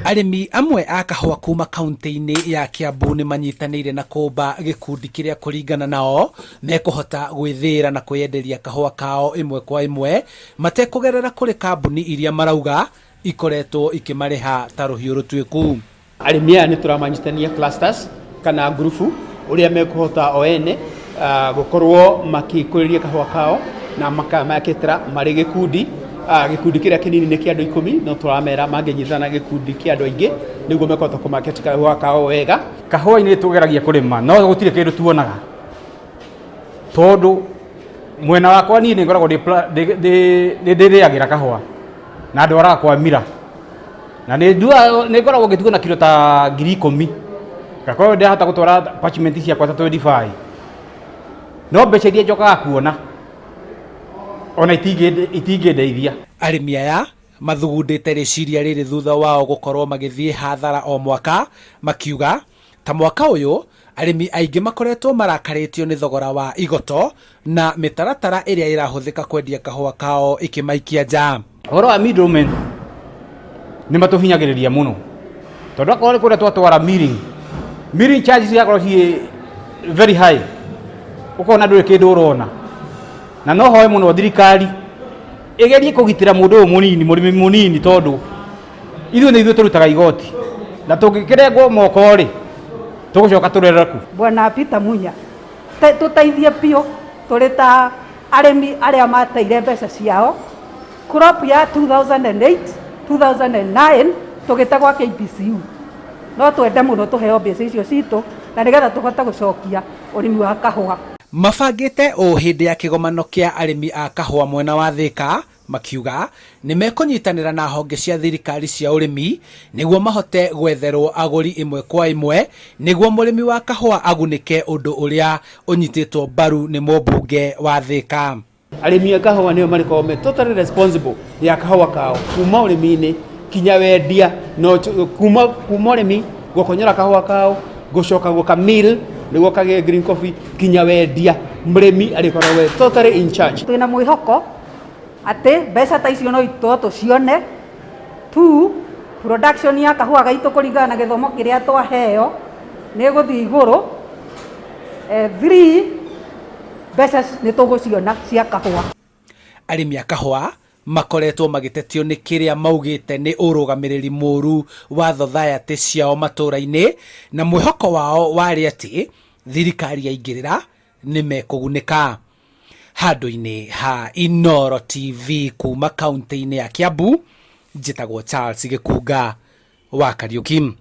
Arimi amwe a kahua kuma kaunti-ini ya Kiambu ni manyitanire na kumba gikundi kiria kuringana nao mekuhota gwithira na kwiyenderia kahua kao imwe kwa imwe matekugerera kuri kambuni iria marauga ikoretwo ikimariha ta ruhiu rutwiku. Arimi aya ni turamanyitania clusters kana grupu uria mekuhota oene gukorwo makikuriria kahua kao na mamaketera mari gikundi gikundi kiria kinini ni kia andu 10 no turamera mangenyithana gikundi kia andu aingi niguo mekota kumarket kahua kao wega. Kahua ini tugeragia kurima no gutire kindu tuonaga tondu mwena wakwa ni ngoragwo ndiriagira kahua na andu arakwa mira na ni ngoragwo ngituga na kilo ta 10,000 gakorwo ndihata gutwara parchment ciakwa ta 25 no mbeca iria njokaga kuona ona itinge ndeithia. Arimi aya mathugundite riciria riri thutha wao gukorwo magithie hathara o mwaka makiuga ta mwaka uyu arimi aingi makoretwo marakaritio ni thogora wa igoto na mitaratara iria irahuthika kwendia kahua kao ikimaikia nja. Horo wa middlemen ni matuhinyagiriria muno tondu akorwo kuria twatwara milling charges yakorwo ci very high ukona nduri kindu urona na no hoye muno thirikari igerie kugitira mundu munini murimi munini tondu ithuĩ turutaga igoti na tungikirengwo moko ri tugucoka tureraku. Bwana Peter Munya tuteithie pio turi ta arimi aria mateire mbeca ciao crop ya 2008 2009 tugitagwa KPCU no twende muno tuheo mbeca icio citu na nigetha tuhota gucokia urimi wa kahua. Mabangite o hindi ya kigomano kia arimi a kahua mwena wa Thika makiuga ni mekunyitanira na honge cia thirikari cia urimi niguo mahote gwetherwo aguri imwe kwa imwe niguo murimi wa kahua agunike undu uria unyititwo baru ni mumbunge wa Thika. Arimi a kahua nio mariko me totally responsible ya kahua kao kuma urimi-ini kinya wendia no kuma urimi gukonyora kahua kao gucoka guka mill niguo kage green coffee kinya wendia murimi arikorwo we totally in charge. Twina mwihoko ati mbeca ta icio no itwo tucione tu production ya kahua gaitu kuringana na githomo kiria twaheo ni guthii iguru 3 mbeca ni tuguciona cia kahua. Arimi a kahua makoretwo magitetio ni kiria maugite ni urugamiriri muru wa society ciao matura-ini na mwihoko wao wari ati thirikari yaingirira ni mekugunika. Handu-ini ha Inooro TV kuma kaunti-ini ya Kiambu njitagwo Charles Gikunga wa Kariuki.